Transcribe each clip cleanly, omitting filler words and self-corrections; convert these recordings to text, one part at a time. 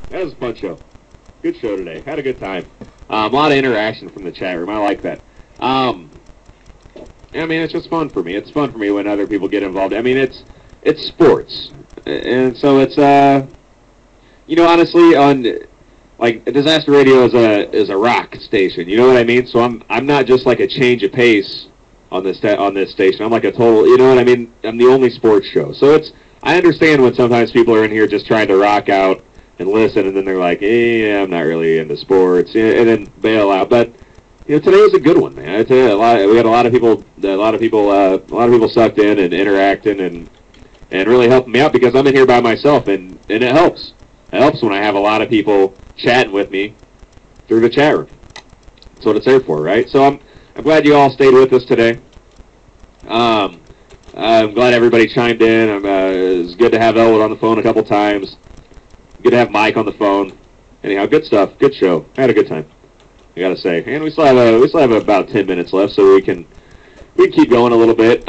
That was a fun show. Good show today. Had a good time. A lot of interaction from the chat room. I like that. I mean, it's just fun for me. It's fun for me when other people get involved. I mean, it's sports, and so it's honestly, on like Disaster Radio is a rock station. You know what I mean? So I'm not just like a change of pace on this station. I'm like a total. You know what I mean? I'm the only sports show. So I understand when sometimes people are in here just trying to rock out and listen, and then they're like, yeah, I'm not really into sports, and then bail out. But today was a good one, man. I tell you, we had a lot of people sucked in and interacting and really helping me out because I'm in here by myself, and it helps. It helps when I have a lot of people chatting with me through the chat room. That's what it's there for, right? So I'm glad you all stayed with us today. I'm glad everybody chimed in. It's good to have Elwood on the phone a couple times. Good to have Mike on the phone. Anyhow, good stuff. Good show. I had a good time, I gotta say. And we still have about 10 minutes left, so we can keep going a little bit.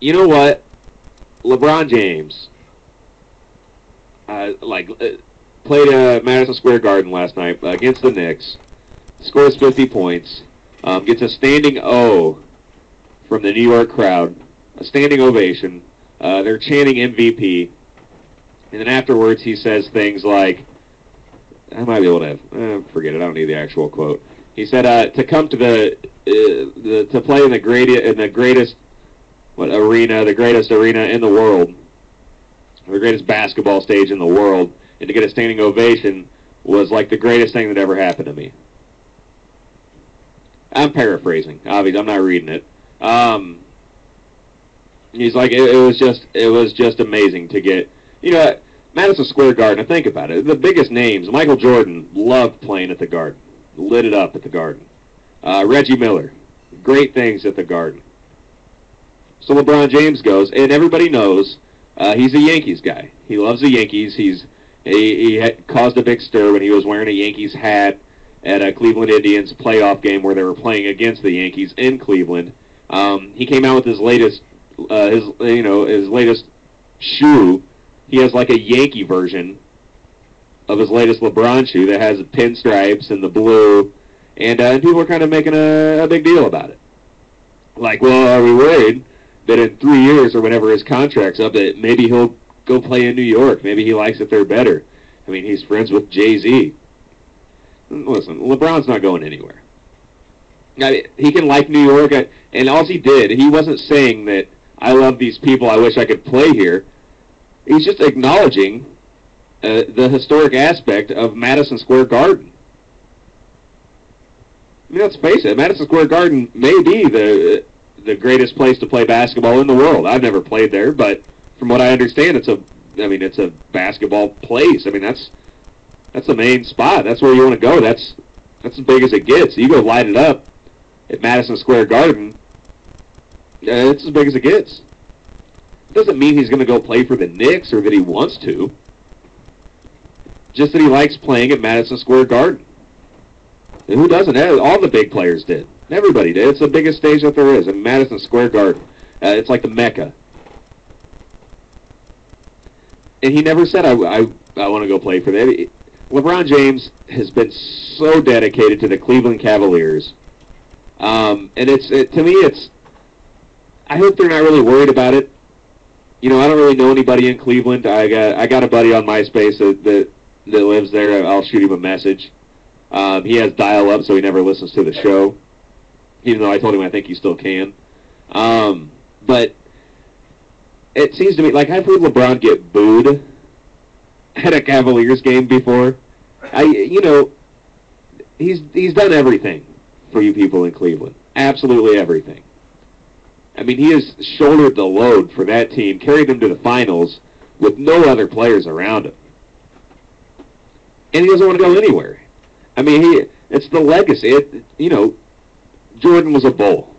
You know what? LeBron James played at Madison Square Garden last night against the Knicks. Scores 50 points. Gets a standing O from the New York crowd. A standing ovation. They're chanting MVP. And then afterwards he says things like, I might be able to forget it. I don't need the actual quote. He said to come to to play in the greatest arena, the greatest arena in the world, the greatest basketball stage in the world, and to get a standing ovation was like the greatest thing that ever happened to me. I'm paraphrasing. Obviously, I'm not reading it. He's like, it was just amazing to get, Madison Square Garden. Now think about it. The biggest names. Michael Jordan loved playing at the Garden. Lit it up at the Garden. Reggie Miller. Great things at the Garden. So LeBron James goes, and everybody knows he's a Yankees guy. He loves the Yankees. He had caused a big stir when he was wearing a Yankees hat at a Cleveland Indians playoff game where they were playing against the Yankees in Cleveland. He came out with his latest shoe. He has like a Yankee version of his latest LeBron shoe that has the pinstripes and the blue, and people are kind of making a big deal about it. Like, well, are we worried that in 3 years or whenever his contract's up that maybe he'll go play in New York? Maybe he likes it there better. I mean, he's friends with Jay-Z. Listen, LeBron's not going anywhere. He can like New York, and all he did, he wasn't saying that I love these people, I wish I could play here. He's just acknowledging the historic aspect of Madison Square Garden. I mean, let's face it, Madison Square Garden may be the greatest place to play basketball in the world. I've never played there, but from what I understand, it's a basketball place. I mean, that's the main spot. That's where you want to go. That's as big as it gets. You go light it up at Madison Square Garden, it's as big as it gets. Doesn't mean he's going to go play for the Knicks or that he wants to. Just that he likes playing at Madison Square Garden. And who doesn't? All the big players did. Everybody did. It's the biggest stage that there is in Madison Square Garden. It's like the Mecca. And he never said, I want to go play for them. LeBron James has been so dedicated to the Cleveland Cavaliers. And to me, I hope they're not really worried about it. I don't really know anybody in Cleveland. I got a buddy on MySpace that lives there. I'll shoot him a message. He has dial-up, so he never listens to the show, even though I told him I think he still can. But it seems to me like I've heard LeBron get booed at a Cavaliers game before. He's done everything for you people in Cleveland. Absolutely everything. I mean, he has shouldered the load for that team, carried them to the finals with no other players around him. And he doesn't want to go anywhere. I mean, it's the legacy. Jordan was a Bull.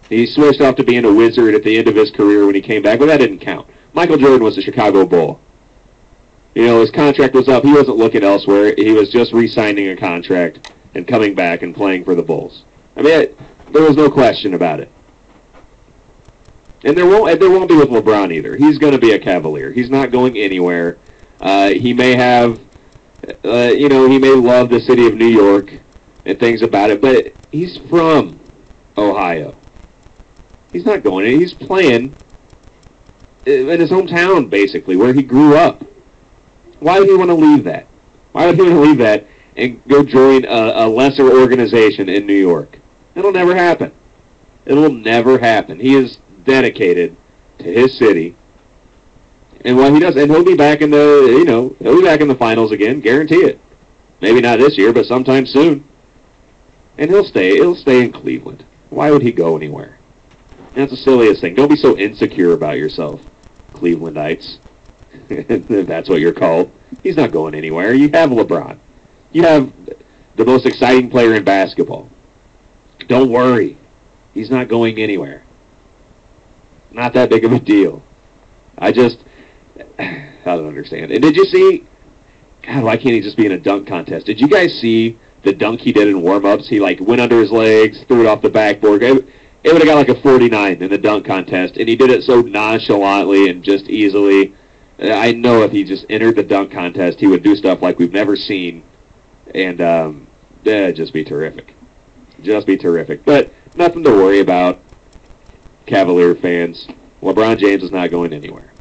He switched off to being a Wizard at the end of his career when he came back, but that didn't count. Michael Jordan was a Chicago Bull. His contract was up. He wasn't looking elsewhere. He was just re-signing a contract and coming back and playing for the Bulls. I mean, there was no question about it. And there won't be with LeBron either. He's going to be a Cavalier. He's not going anywhere. He may have, he may love the city of New York and things about it, but he's from Ohio. He's not going in. He's playing in his hometown, basically, where he grew up. Why would he want to leave that? Why would he want to leave that and go join a lesser organization in New York? It'll never happen. It'll never happen. He is dedicated to his city. And what he does, and he'll be back in he'll be back in the finals again, guarantee it. Maybe not this year, but sometime soon. And he'll stay in Cleveland. Why would he go anywhere? That's the silliest thing. Don't be so insecure about yourself, Clevelandites. If that's what you're called. He's not going anywhere. You have LeBron. You have the most exciting player in basketball. Don't worry. He's not going anywhere. Not that big of a deal. I don't understand. And did you see, God, why can't he just be in a dunk contest? Did you guys see the dunk he did in warm-ups? He, went under his legs, threw it off the backboard. It would have got like a 49 in the dunk contest, and he did it so nonchalantly and just easily. I know if he just entered the dunk contest, he would do stuff like we've never seen, and it'd just be terrific. Just be terrific. But nothing to worry about, Cavalier fans. LeBron James is not going anywhere.